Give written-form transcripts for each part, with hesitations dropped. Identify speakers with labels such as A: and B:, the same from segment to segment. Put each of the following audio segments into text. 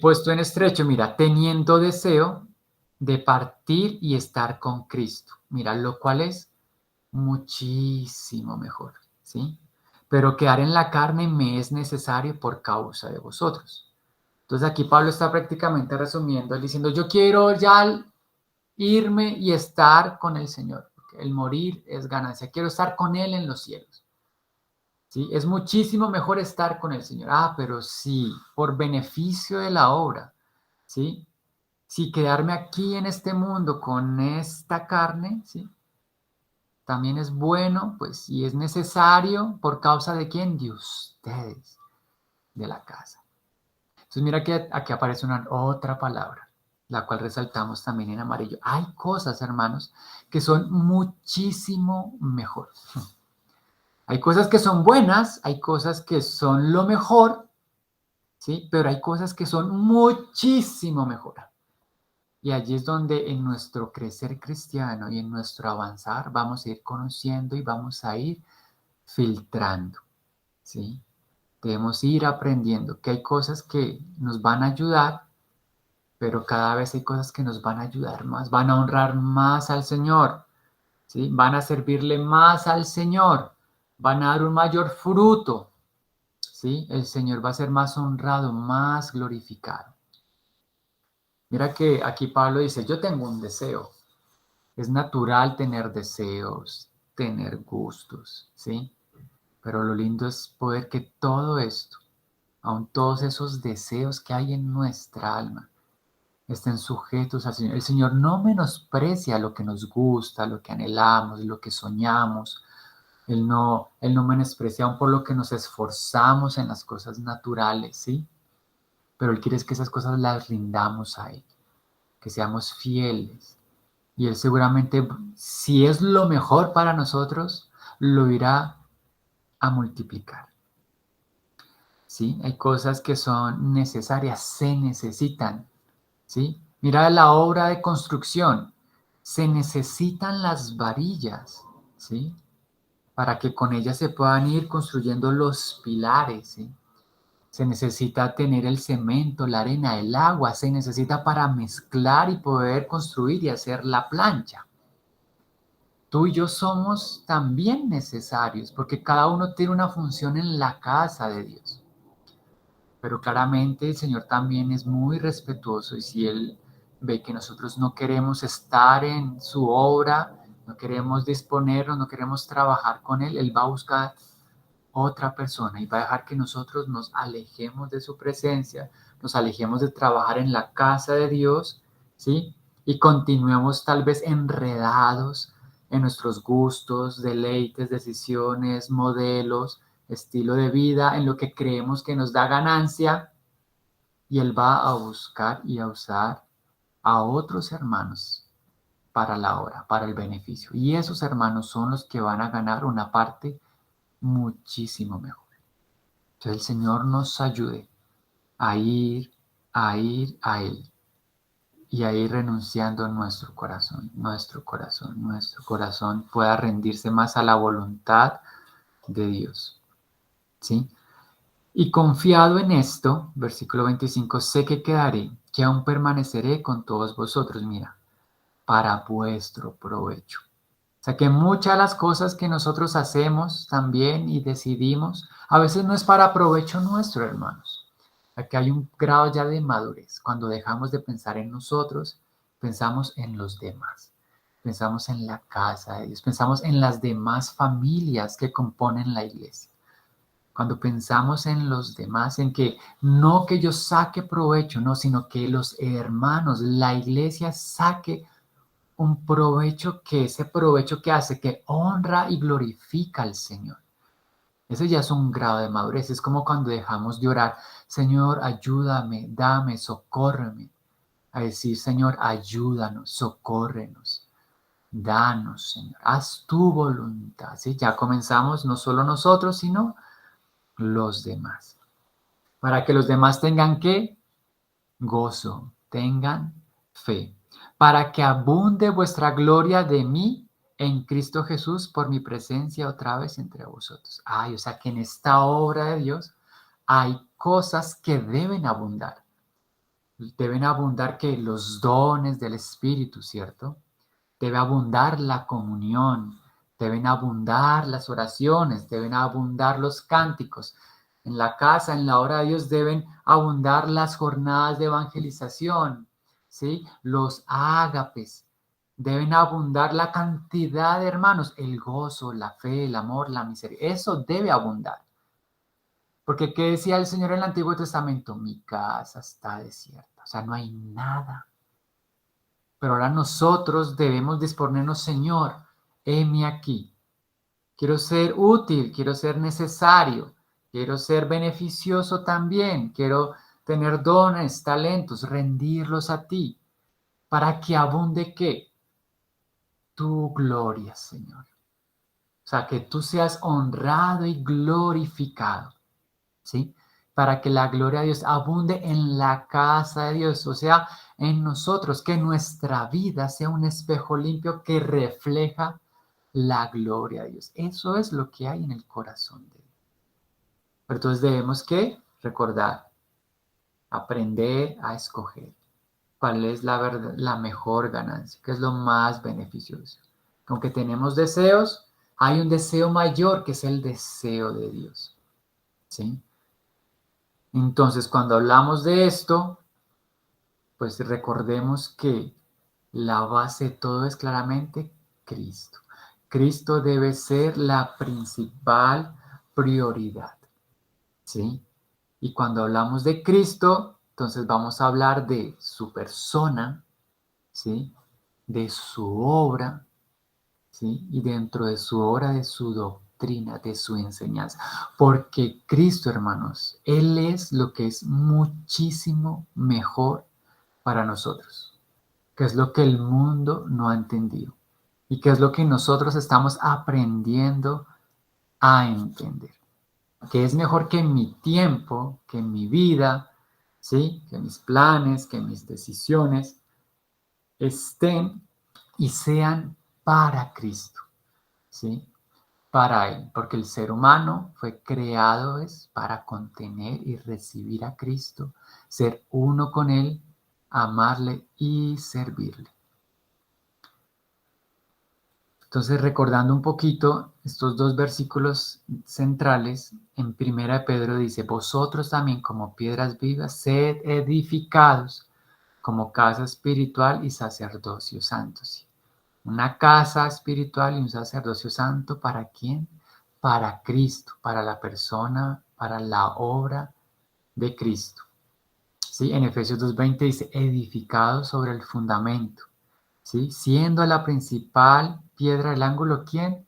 A: puesto en estrecho, mira, teniendo deseo de partir y estar con Cristo. Mira, lo cual es muchísimo mejor, ¿sí? Pero quedar en la carne me es necesario por causa de vosotros. Entonces aquí Pablo está prácticamente resumiendo, diciendo, yo quiero ya irme y estar con el Señor, porque el morir es ganancia, quiero estar con Él en los cielos. ¿Sí? Es muchísimo mejor estar con el Señor. Ah, pero sí, por beneficio de la obra, ¿sí? Si quedarme aquí en este mundo con esta carne, ¿sí? También es bueno, pues si es necesario, ¿por causa de quién? De ustedes, de la casa. Entonces mira que aquí aparece una otra palabra, la cual resaltamos también en amarillo. Hay cosas, hermanos, que son muchísimo mejor. Hay cosas que son buenas, hay cosas que son lo mejor, ¿sí? Pero hay cosas que son muchísimo mejor. Y allí es donde en nuestro crecer cristiano y en nuestro avanzar vamos a ir conociendo y vamos a ir filtrando, ¿sí? Debemos ir aprendiendo que hay cosas que nos van a ayudar, pero cada vez hay cosas que nos van a ayudar más, van a honrar más al Señor, ¿sí? Van a servirle más al Señor, van a dar un mayor fruto, ¿sí? El Señor va a ser más honrado, más glorificado. Mira que aquí Pablo dice, yo tengo un deseo. Es natural tener deseos, tener gustos, ¿sí? Pero lo lindo es poder que todo esto, aun todos esos deseos que hay en nuestra alma, estén sujetos al Señor. El Señor no menosprecia lo que nos gusta, lo que anhelamos, lo que soñamos. Él no menosprecia aún por lo que nos esforzamos en las cosas naturales, ¿sí? Pero Él quiere es que esas cosas las rindamos a Él, que seamos fieles. Y Él seguramente, si es lo mejor para nosotros, lo irá a multiplicar. ¿Sí? Hay cosas que son necesarias, se necesitan. ¿Sí? Mira la obra de construcción. Se necesitan las varillas, ¿sí? Para que con ellas se puedan ir construyendo los pilares, ¿sí? Se necesita tener el cemento, la arena, el agua, se necesita para mezclar y poder construir y hacer la plancha. Tú y yo somos también necesarios porque cada uno tiene una función en la casa de Dios. Pero claramente el Señor también es muy respetuoso y si Él ve que nosotros no queremos estar en su obra, no queremos disponernos, no queremos trabajar con Él, Él va a buscar otra persona y va a dejar que nosotros nos alejemos de su presencia, nos alejemos de trabajar en la casa de Dios, ¿sí? Y continuemos tal vez enredados en nuestros gustos, deleites, decisiones, modelos, estilo de vida, en lo que creemos que nos da ganancia, y Él va a buscar y a usar a otros hermanos para la obra, para el beneficio. Y esos hermanos son los que van a ganar una parte muchísimo mejor. Entonces el Señor nos ayude a ir, a Él y a ir renunciando nuestro corazón pueda rendirse más a la voluntad de Dios. ¿Sí? Y confiado en esto, versículo 25, sé que quedaré, que aún permaneceré con todos vosotros, mira, para vuestro provecho. O sea que muchas de las cosas que nosotros hacemos también y decidimos, a veces no es para provecho nuestro, hermanos. Aquí hay un grado ya de madurez. Cuando dejamos de pensar en nosotros, pensamos en los demás. Pensamos en la casa de Dios, pensamos en las demás familias que componen la iglesia. Cuando pensamos en los demás, en que no que yo saque provecho, no, sino que los hermanos, la iglesia saque un provecho que ese provecho que hace, que honra y glorifica al Señor. Eso ya es un grado de madurez. Es como cuando dejamos de orar, Señor, ayúdame, dame, socórreme. A decir, Señor, ayúdanos, socórrenos, danos, Señor, haz tu voluntad. ¿Sí? Ya comenzamos no solo nosotros, sino los demás. Para que los demás tengan ¿qué? Gozo, tengan fe, para que abunde vuestra gloria de mí en Cristo Jesús por mi presencia otra vez entre vosotros. Ay, o sea que en esta obra de Dios hay cosas que deben abundar. Deben abundar que los dones del Espíritu, ¿cierto? Debe abundar la comunión, deben abundar las oraciones, deben abundar los cánticos. En la casa, en la hora de Dios, deben abundar las jornadas de evangelización, ¿sí? Los ágapes, deben abundar la cantidad de hermanos, el gozo, la fe, el amor, la misericordia. Eso debe abundar. Porque ¿qué decía el Señor en el Antiguo Testamento? Mi casa está desierta, o sea, no hay nada. Pero ahora nosotros debemos disponernos, Señor, heme aquí. Quiero ser útil, quiero ser necesario, quiero ser beneficioso también, quiero tener dones, talentos, rendirlos a ti, para que abunde ¿qué? Tu gloria, Señor. O sea, que tú seas honrado y glorificado, ¿sí? Para que la gloria de Dios abunde en la casa de Dios, o sea, en nosotros, que nuestra vida sea un espejo limpio que refleja la gloria de Dios. Eso es lo que hay en el corazón de Dios. Pero entonces debemos que recordar, aprender a escoger cuál es la verdad, la mejor ganancia, qué es lo más beneficioso. Aunque tenemos deseos, hay un deseo mayor que es el deseo de Dios, ¿sí? Entonces, cuando hablamos de esto, pues recordemos que la base de todo es claramente Cristo. Cristo debe ser la principal prioridad, ¿sí? Y cuando hablamos de Cristo, entonces vamos a hablar de su persona, ¿sí? De su obra, ¿sí? Y dentro de su obra, de su doctrina, de su enseñanza. Porque Cristo, hermanos, Él es lo que es muchísimo mejor para nosotros, que es lo que el mundo no ha entendido y que es lo que nosotros estamos aprendiendo a entender. Que es mejor que mi tiempo, que mi vida, ¿sí? Que mis planes, que mis decisiones estén y sean para Cristo, ¿sí? Para Él, porque el ser humano fue creado es para contener y recibir a Cristo, ser uno con Él, amarle y servirle. Entonces, recordando un poquito estos dos versículos centrales, en Primera de Pedro dice, vosotros también como piedras vivas, sed edificados como casa espiritual y sacerdocio santo. ¿Sí? Una casa espiritual y un sacerdocio santo, ¿para quién? Para Cristo, para la persona, para la obra de Cristo. ¿Sí? En Efesios 2:20 dice, edificados sobre el fundamento. ¿Sí? Siendo la principal piedra del ángulo, ¿quién?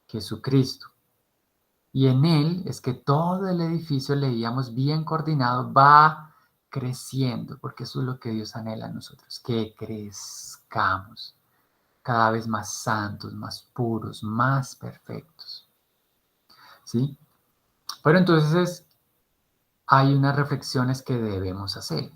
A: Jesucristo. Y en Él es que todo el edificio, leíamos bien coordinado, va creciendo, porque eso es lo que Dios anhela en nosotros, que crezcamos cada vez más santos, más puros, más perfectos. ¿Sí? Pero entonces hay unas reflexiones que debemos hacer.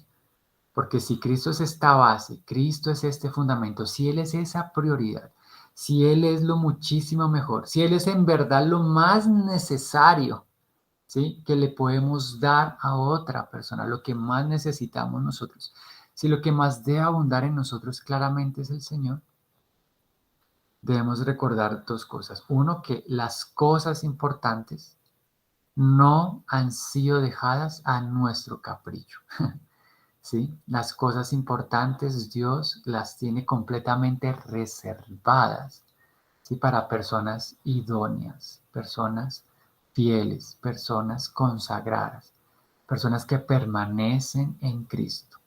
A: Porque si Cristo es esta base, Cristo es este fundamento, si Él es esa prioridad, si Él es lo muchísimo mejor, si Él es en verdad lo más necesario, ¿sí? Que le podemos dar a otra persona, lo que más necesitamos nosotros. Si lo que más debe abundar en nosotros claramente es el Señor, debemos recordar dos cosas. Uno, que las cosas importantes no han sido dejadas a nuestro capricho. ¿Sí? Las cosas importantes Dios las tiene completamente reservadas, ¿sí? Para personas idóneas, personas fieles, personas consagradas, personas que permanecen en Cristo,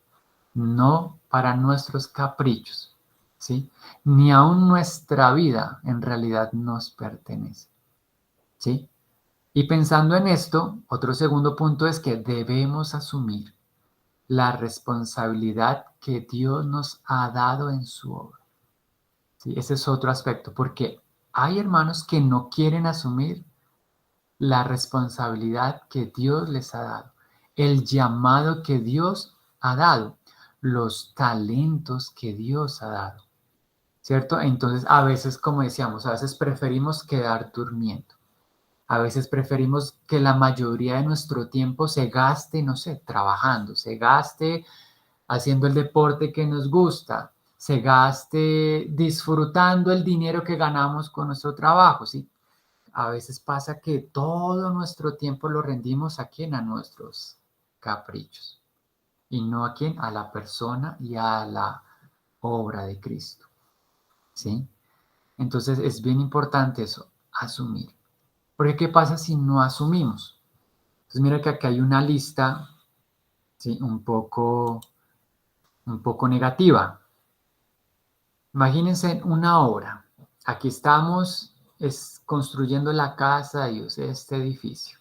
A: no para nuestros caprichos, ¿sí? Ni aun nuestra vida en realidad nos pertenece, ¿sí? Y pensando en esto, otro segundo punto es que debemos asumir la responsabilidad que Dios nos ha dado en su obra. ¿Sí? Ese es otro aspecto, porque hay hermanos que no quieren asumir la responsabilidad que Dios les ha dado, el llamado que Dios ha dado, los talentos que Dios ha dado, ¿cierto? Entonces, a veces, como decíamos, a veces preferimos quedar durmiendo. A veces preferimos que la mayoría de nuestro tiempo se gaste, no sé, trabajando, se gaste haciendo el deporte que nos gusta, se gaste disfrutando el dinero que ganamos con nuestro trabajo, ¿sí? A veces pasa que todo nuestro tiempo lo rendimos a quién, a nuestros caprichos y no a quién, a la persona y a la obra de Cristo, ¿sí? Entonces es bien importante eso, asumir. Porque ¿qué pasa si no asumimos? Entonces mira que aquí hay una lista, ¿sí? Un poco negativa. Imagínense una obra. Aquí estamos construyendo la casa de Dios, este edificio.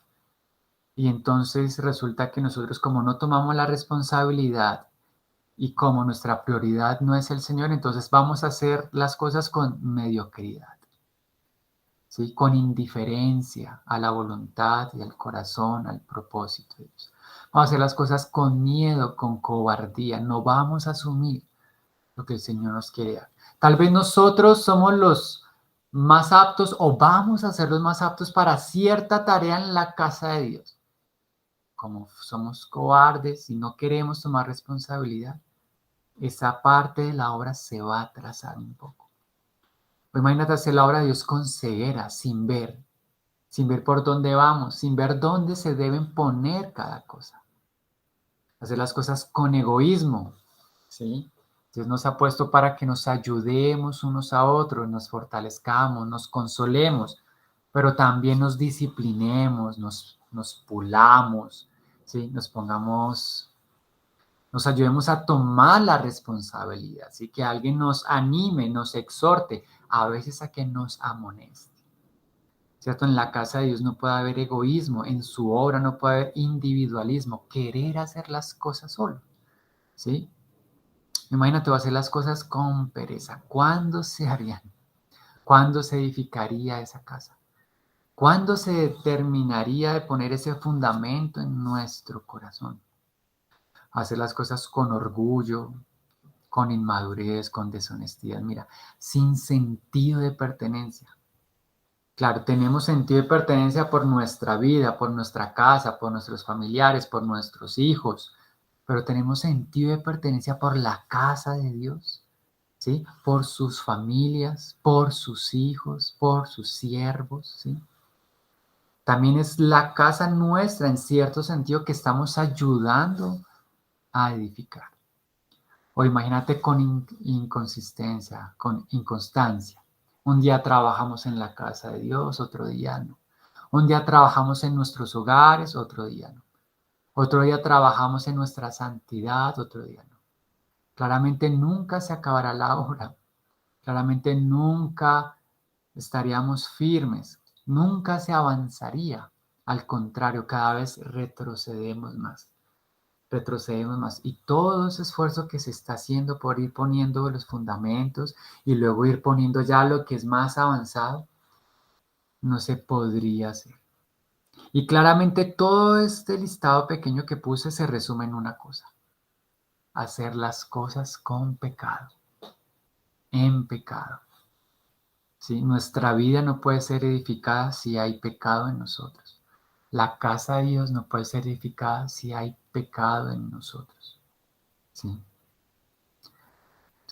A: Y entonces resulta que nosotros como no tomamos la responsabilidad y como nuestra prioridad no es el Señor, entonces vamos a hacer las cosas con mediocridad, ¿sí? Con indiferencia a la voluntad y al corazón, al propósito de Dios. Vamos a hacer las cosas con miedo, con cobardía. No vamos a asumir lo que el Señor nos quiere dar. Tal vez nosotros somos los más aptos o vamos a ser los más aptos para cierta tarea en la casa de Dios. Como somos cobardes y no queremos tomar responsabilidad, esa parte de la obra se va a atrasar un poco. O imagínate hacer la obra de Dios con ceguera, sin ver por dónde vamos, sin ver dónde se deben poner cada cosa. Hacer las cosas con egoísmo, ¿sí? Dios nos ha puesto para que nos ayudemos unos a otros, nos fortalezcamos, nos consolemos, pero también nos disciplinemos, nos pulamos, ¿sí? Nos ayudemos a tomar la responsabilidad, ¿sí? Que alguien nos anime, nos exhorte, a veces a que nos amoneste. ¿Cierto? En la casa de Dios no puede haber egoísmo, en su obra no puede haber individualismo, querer hacer las cosas solo, ¿sí? Imagínate, va a hacer las cosas con pereza. ¿Cuándo se harían? ¿Cuándo se edificaría esa casa? ¿Cuándo se terminaría de poner ese fundamento en nuestro corazón? Hacer las cosas con orgullo, con inmadurez, con deshonestidad, mira, sin sentido de pertenencia. Claro, tenemos sentido de pertenencia por nuestra vida, por nuestra casa, por nuestros familiares, por nuestros hijos, pero tenemos sentido de pertenencia por la casa de Dios, ¿sí? Por sus familias, por sus hijos, por sus siervos, ¿sí? También es la casa nuestra en cierto sentido que estamos ayudando a edificar. O imagínate con inconsistencia, con inconstancia. Un día trabajamos en la casa de Dios, otro día no. Un día trabajamos en nuestros hogares, otro día no. Otro día trabajamos en nuestra santidad, otro día no. Claramente nunca se acabará la obra. Claramente nunca estaríamos firmes. Nunca se avanzaría. Al contrario, cada vez retrocedemos más. Y todo ese esfuerzo que se está haciendo por ir poniendo los fundamentos y luego ir poniendo ya lo que es más avanzado, no se podría hacer. Y claramente todo este listado pequeño que puse se resume en una cosa: hacer las cosas con pecado, en pecado. ¿Sí? Nuestra vida no puede ser edificada si hay pecado en nosotros. La casa de Dios no puede ser edificada si hay pecado en nosotros. ¿Sí?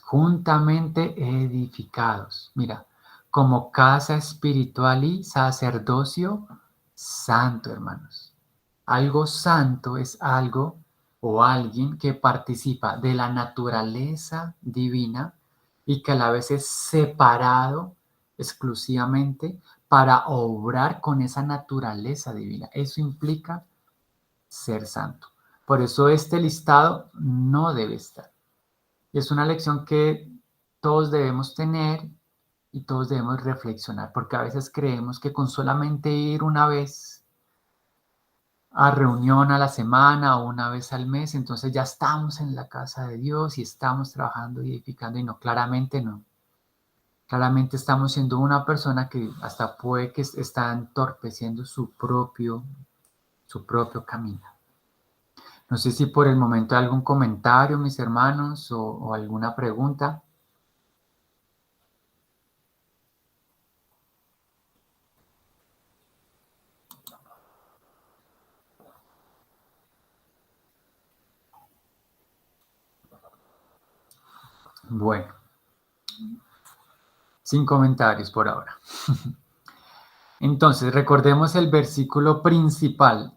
A: Juntamente edificados. Mira, como casa espiritual y sacerdocio santo, hermanos. Algo santo es algo o alguien que participa de la naturaleza divina y que a la vez es separado exclusivamente para obrar con esa naturaleza divina. Eso implica ser santo. Por eso este listado no debe estar. Es una lección que todos debemos tener y todos debemos reflexionar, porque a veces creemos que con solamente ir una vez a reunión a la semana o una vez al mes, entonces ya estamos en la casa de Dios y estamos trabajando y edificando, y no, claramente no. Claramente estamos siendo una persona que hasta puede que está entorpeciendo su propio camino. No sé si por el momento hay algún comentario, mis hermanos, o alguna pregunta. Bueno, sin comentarios por ahora. Entonces, recordemos el versículo principal,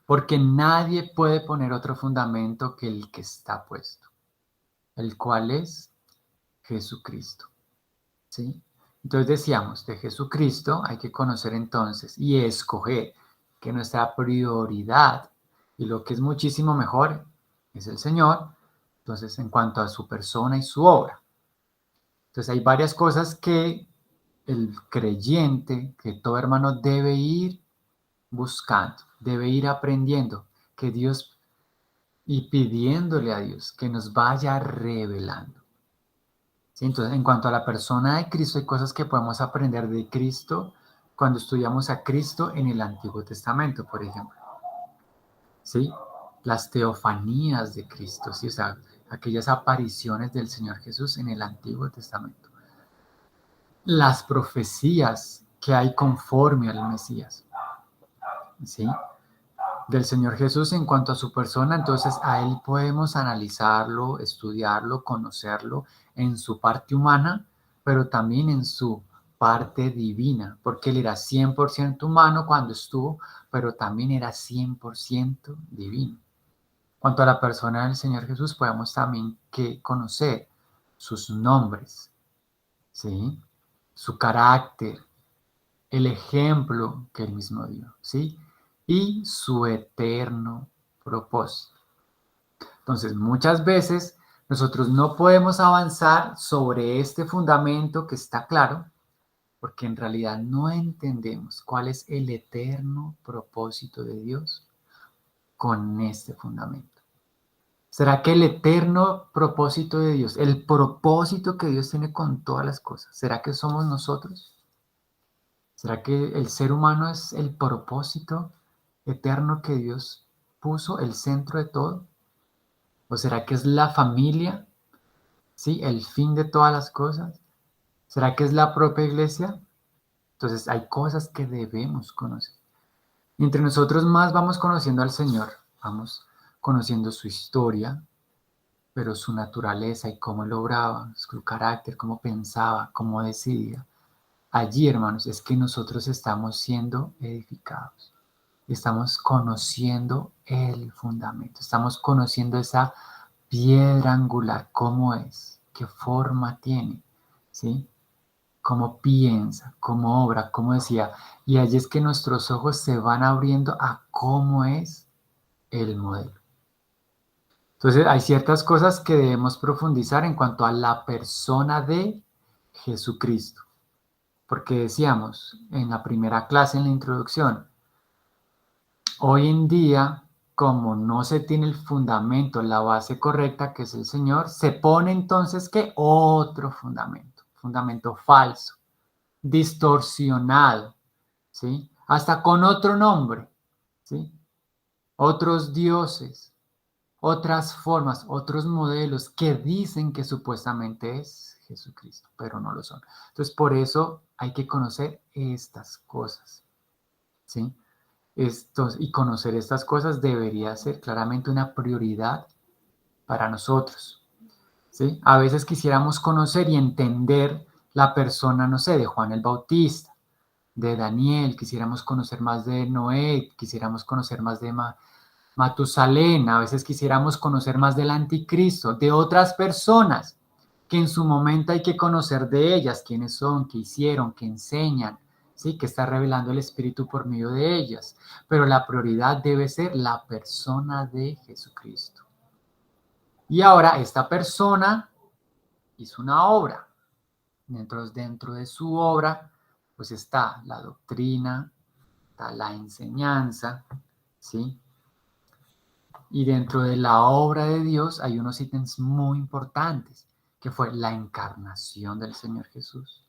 A: porque nadie puede poner otro fundamento que el que está puesto, el cual es Jesucristo, ¿sí? Entonces decíamos, de Jesucristo hay que conocer entonces y escoger que nuestra prioridad y lo que es muchísimo mejor es el Señor, entonces en cuanto a su persona y su obra. Entonces hay varias cosas que el creyente, que todo hermano debe ir buscando, debe ir aprendiendo, que Dios y pidiéndole a Dios que nos vaya revelando. ¿Sí? Entonces, en cuanto a la persona de Cristo, hay cosas que podemos aprender de Cristo cuando estudiamos a Cristo en el Antiguo Testamento, por ejemplo. ¿Sí? Las teofanías de Cristo, ¿sí? O sea, aquellas apariciones del Señor Jesús en el Antiguo Testamento. Las profecías que hay conforme al Mesías, ¿sí? Del Señor Jesús en cuanto a su persona, entonces a Él podemos analizarlo, estudiarlo, conocerlo en su parte humana, pero también en su parte divina, porque Él era 100% humano cuando estuvo, pero también era 100% divino. En cuanto a la persona del Señor Jesús, podemos también que conocer sus nombres, ¿sí? Su carácter, el ejemplo que Él mismo dio, ¿sí? Y su eterno propósito. Entonces, muchas veces nosotros no podemos avanzar sobre este fundamento que está claro, porque en realidad no entendemos cuál es el eterno propósito de Dios con este fundamento. ¿Será que el eterno propósito de Dios, el propósito que Dios tiene con todas las cosas, será que somos nosotros? ¿Será que el ser humano es el propósito eterno que Dios puso, el centro de todo? ¿O será que es la familia, sí, el fin de todas las cosas? ¿Será que es la propia iglesia? Entonces hay cosas que debemos conocer. Y entre nosotros más vamos conociendo al Señor, vamos conociendo su historia, pero su naturaleza y cómo él obraba, su carácter, cómo pensaba, cómo decidía. Allí, hermanos, es que nosotros estamos siendo edificados. Estamos conociendo el fundamento, estamos conociendo esa piedra angular, cómo es, qué forma tiene, ¿sí? Cómo piensa, cómo obra, cómo decía. Y allí es que nuestros ojos se van abriendo a cómo es el modelo. Entonces, hay ciertas cosas que debemos profundizar en cuanto a la persona de Jesucristo. Porque decíamos en la primera clase, en la introducción, hoy en día, como no se tiene el fundamento, la base correcta, que es el Señor, se pone entonces, ¿qué? Otro fundamento falso, distorsionado, ¿sí? Hasta con otro nombre, ¿sí? Otros dioses, otras formas, otros modelos que dicen que supuestamente es Jesucristo, pero no lo son. Entonces, por eso hay que conocer estas cosas, ¿sí? Y conocer estas cosas debería ser claramente una prioridad para nosotros, ¿sí? A veces quisiéramos conocer y entender la persona, no sé, de Juan el Bautista, de Daniel, quisiéramos conocer más de Noé, quisiéramos conocer más de Matusalén, a veces quisiéramos conocer más del anticristo, de otras personas que en su momento hay que conocer de ellas, quiénes son, qué hicieron, qué enseñan, ¿sí? Que está revelando el Espíritu por medio de ellas. Pero la prioridad debe ser la persona de Jesucristo. Y ahora esta persona hizo una obra. Dentro de su obra, pues está la doctrina, está la enseñanza, ¿sí? Y dentro de la obra de Dios hay unos ítems muy importantes, que fue la encarnación del Señor Jesús,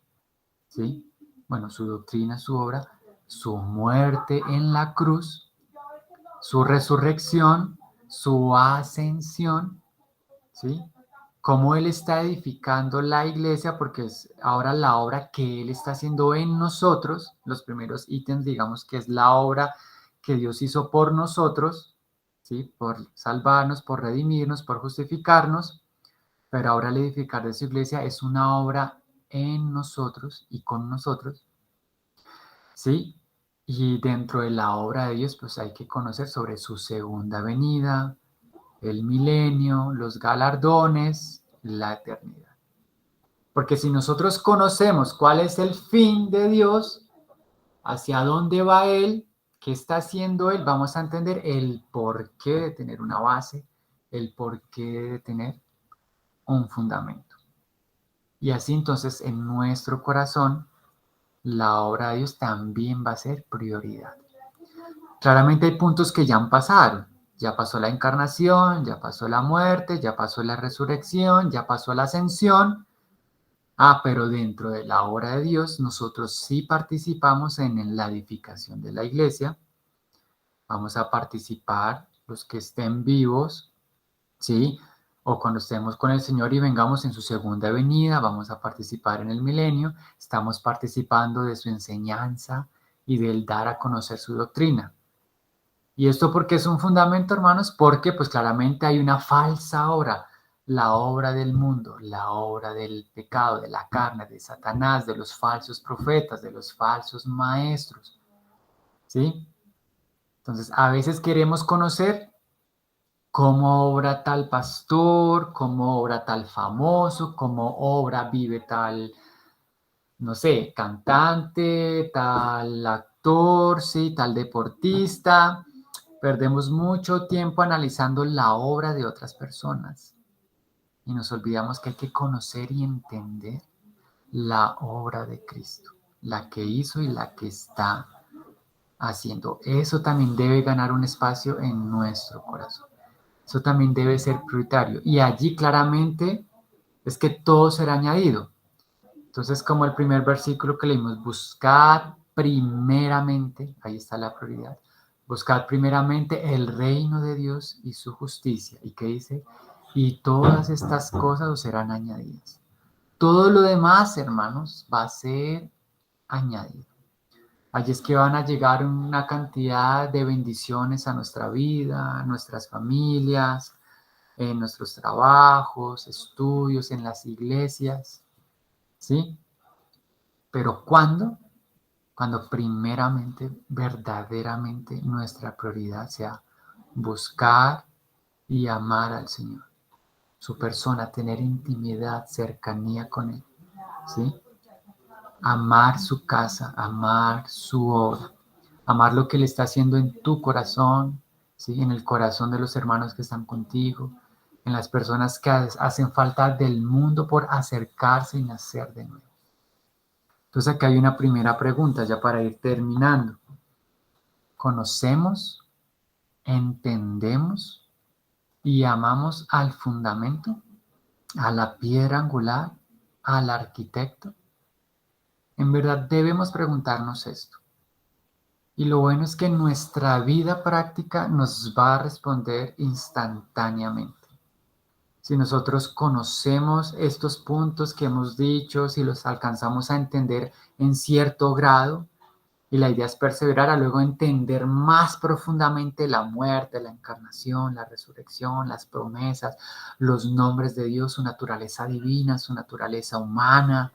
A: ¿sí? Bueno, su doctrina, su obra, su muerte en la cruz, su resurrección, su ascensión, ¿sí? Cómo Él está edificando la iglesia, porque es ahora la obra que Él está haciendo en nosotros, los primeros ítems, digamos, que es la obra que Dios hizo por nosotros, ¿sí? Por salvarnos, por redimirnos, por justificarnos, pero ahora el edificar de su iglesia es una obra en nosotros y con nosotros, ¿sí? Y dentro de la obra de Dios, pues hay que conocer sobre su segunda venida, el milenio, los galardones, la eternidad. Porque si nosotros conocemos cuál es el fin de Dios, hacia dónde va Él, qué está haciendo Él, vamos a entender el porqué de tener una base, el porqué de tener un fundamento. Y así entonces en nuestro corazón la obra de Dios también va a ser prioridad. Claramente hay puntos que ya han pasado. Ya pasó la encarnación, ya pasó la muerte, ya pasó la resurrección, ya pasó la ascensión. Pero dentro de la obra de Dios, nosotros sí participamos en la edificación de la iglesia. Vamos a participar los que estén vivos, ¿sí? O cuando estemos con el Señor y vengamos en su segunda venida, vamos a participar en el milenio. Estamos participando de su enseñanza y del dar a conocer su doctrina. ¿Y esto por qué es un fundamento, hermanos? Porque pues claramente hay una falsa obra, la obra del mundo, la obra del pecado, de la carne, de Satanás, de los falsos profetas, de los falsos maestros, ¿sí? Entonces, a veces queremos conocer cómo obra tal pastor, cómo obra tal famoso, cómo obra, vive tal, no sé, cantante, tal actor, sí, tal deportista. Perdemos mucho tiempo analizando la obra de otras personas y nos olvidamos que hay que conocer y entender la obra de Cristo, la que hizo y la que está haciendo. Eso también debe ganar un espacio en nuestro corazón. Eso también debe ser prioritario. Y allí claramente es que todo será añadido. Entonces, como el primer versículo que leímos, buscar primeramente, ahí está la prioridad, buscar primeramente el reino de Dios y su justicia. ¿Y qué dice? Y todas estas cosas os serán añadidas. Todo lo demás, hermanos, va a ser añadido. Allí es que van a llegar una cantidad de bendiciones a nuestra vida, a nuestras familias, en nuestros trabajos, estudios, en las iglesias, ¿sí? Pero ¿cuándo? Cuando primeramente, verdaderamente nuestra prioridad sea buscar y amar al Señor, su persona, tener intimidad, cercanía con Él, ¿sí? Amar su casa, amar su obra, amar lo que Él está haciendo en tu corazón, ¿sí? En el corazón de los hermanos que están contigo, en las personas que hacen falta del mundo por acercarse y nacer de nuevo. Entonces acá hay una primera pregunta ya para ir terminando. ¿Conocemos, entendemos y amamos al fundamento, a la piedra angular, al arquitecto? En verdad debemos preguntarnos esto. Y lo bueno es que nuestra vida práctica nos va a responder instantáneamente. Si nosotros conocemos estos puntos que hemos dicho, si los alcanzamos a entender en cierto grado, y la idea es perseverar a luego entender más profundamente la muerte, la encarnación, la resurrección, las promesas, los nombres de Dios, su naturaleza divina, su naturaleza humana,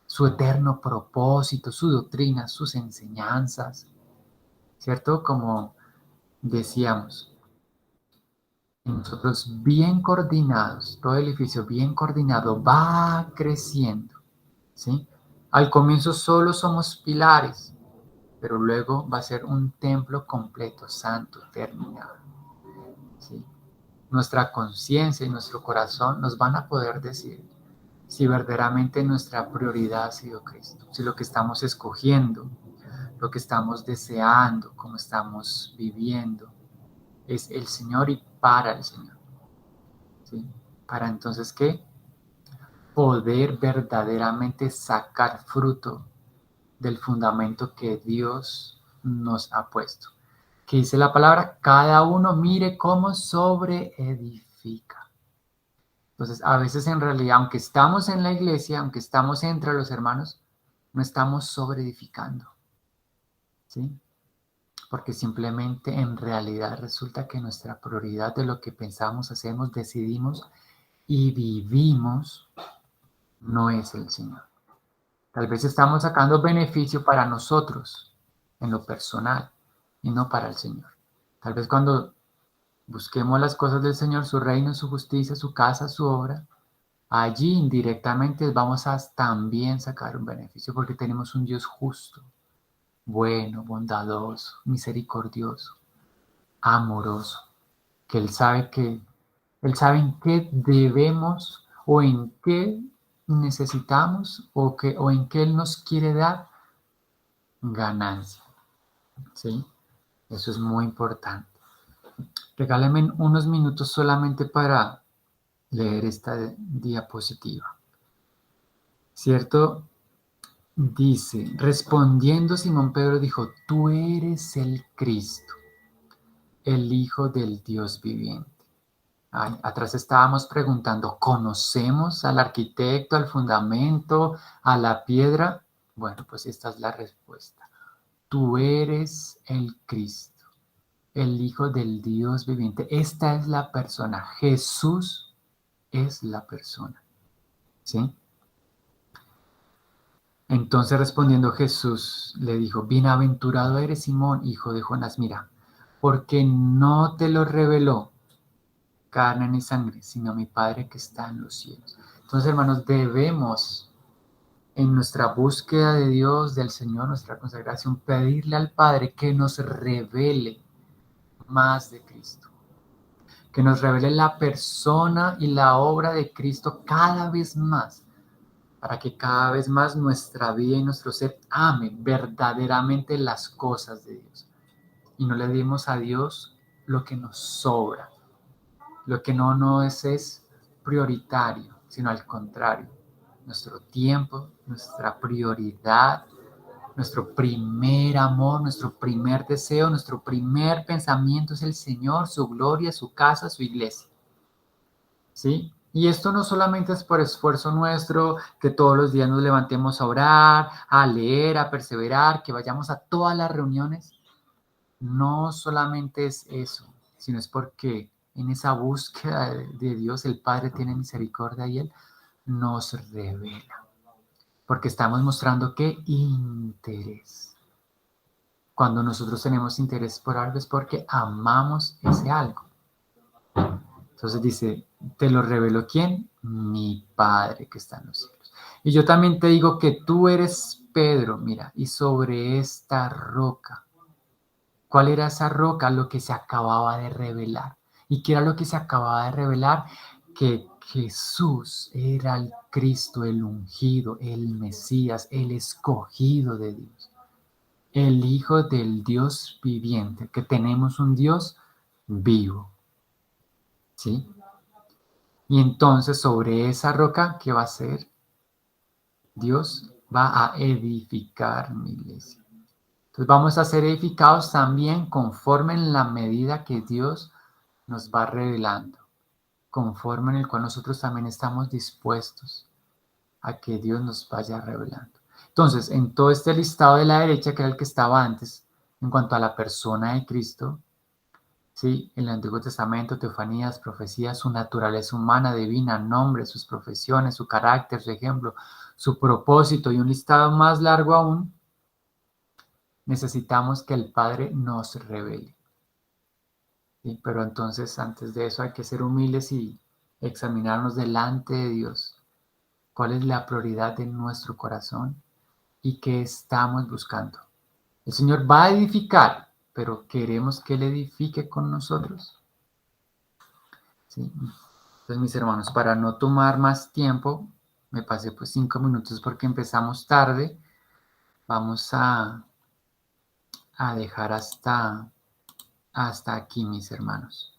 A: su eterno propósito, su doctrina, sus enseñanzas, ¿cierto? Como decíamos, nosotros bien coordinados, todo el edificio bien coordinado va creciendo, ¿sí? Al comienzo solo somos pilares, pero luego va a ser un templo completo, santo, terminado, ¿sí? Nuestra conciencia y nuestro corazón nos van a poder decir si verdaderamente nuestra prioridad ha sido Cristo, si lo que estamos escogiendo, lo que estamos deseando, cómo estamos viviendo, es el Señor y para el Señor, ¿sí? Para entonces, ¿qué? Poder verdaderamente sacar fruto del fundamento que Dios nos ha puesto. Que dice la palabra, cada uno mire cómo sobreedifica. Entonces, a veces en realidad, aunque estamos en la iglesia, aunque estamos entre los hermanos, no estamos sobreedificando, ¿sí? Porque simplemente en realidad resulta que nuestra prioridad de lo que pensamos, hacemos, decidimos y vivimos, no es el Señor. Tal vez estamos sacando beneficio para nosotros, en lo personal, y no para el Señor. Tal vez cuando busquemos las cosas del Señor, su reino, su justicia, su casa, su obra, allí indirectamente vamos a también sacar un beneficio porque tenemos un Dios justo, bueno, bondadoso, misericordioso, amoroso, que Él sabe en qué debemos o en qué necesitamos o en qué Él nos quiere dar ganancia, ¿sí? Eso es muy importante. Regálenme unos minutos solamente para leer esta diapositiva, ¿cierto? Dice, respondiendo Simón Pedro dijo, tú eres el Cristo, el Hijo del Dios viviente. Ay, atrás estábamos preguntando, ¿conocemos al arquitecto, al fundamento, a la piedra? Bueno, pues esta es la respuesta. Tú eres el Cristo, el Hijo del Dios viviente. Esta es la persona. Jesús es la persona. ¿Sí? Entonces respondiendo Jesús le dijo, bienaventurado eres Simón, hijo de Jonás, mira, porque no te lo reveló carne ni sangre, sino mi Padre que está en los cielos. Entonces, hermanos, debemos en nuestra búsqueda de Dios, del Señor, nuestra consagración, pedirle al Padre que nos revele más de Cristo, que nos revele la persona y la obra de Cristo cada vez más, para que cada vez más nuestra vida y nuestro ser ame verdaderamente las cosas de Dios y no le demos a Dios lo que nos sobra, lo que no es prioritario, sino al contrario, nuestro tiempo, nuestra prioridad, nuestro primer amor, nuestro primer deseo, nuestro primer pensamiento es el Señor, su gloria, su casa, su iglesia. ¿Sí? Y esto no solamente es por esfuerzo nuestro, que todos los días nos levantemos a orar, a leer, a perseverar, que vayamos a todas las reuniones. No solamente es eso, sino es porque en esa búsqueda de Dios el Padre tiene misericordia y Él nos revela. Porque estamos mostrando qué interés. Cuando nosotros tenemos interés por algo es porque amamos ese algo. Entonces dice, ¿te lo reveló quién? Mi Padre que está en los cielos. Y yo también te digo que tú eres Pedro, mira, y sobre esta roca. ¿Cuál era esa roca? Lo que se acababa de revelar. ¿Y qué era lo que se acababa de revelar? Que Jesús era el Cristo, el ungido, el Mesías, el escogido de Dios, el Hijo del Dios viviente, que tenemos un Dios vivo. ¿Sí? Y entonces sobre esa roca, ¿qué va a hacer? Dios va a edificar mi iglesia. Entonces vamos a ser edificados también conforme en la medida que Dios nos va revelando, conforme en el cual nosotros también estamos dispuestos a que Dios nos vaya revelando. Entonces, en todo este listado de la derecha, que era el que estaba antes, en cuanto a la persona de Cristo, ¿sí? En el Antiguo Testamento, teofanías, profecías, su naturaleza humana, divina, nombre, sus profesiones, su carácter, su ejemplo, su propósito y un listado más largo aún, necesitamos que el Padre nos revele. ¿Sí? Pero entonces, antes de eso, hay que ser humildes y examinarnos delante de Dios. ¿Cuál es la prioridad de nuestro corazón y qué estamos buscando? El Señor va a edificar, pero queremos que Él edifique con nosotros. ¿Sí? Entonces, mis hermanos, para no tomar más tiempo, me pasé pues 5 minutos porque empezamos tarde. Vamos a dejar hasta aquí, mis hermanos.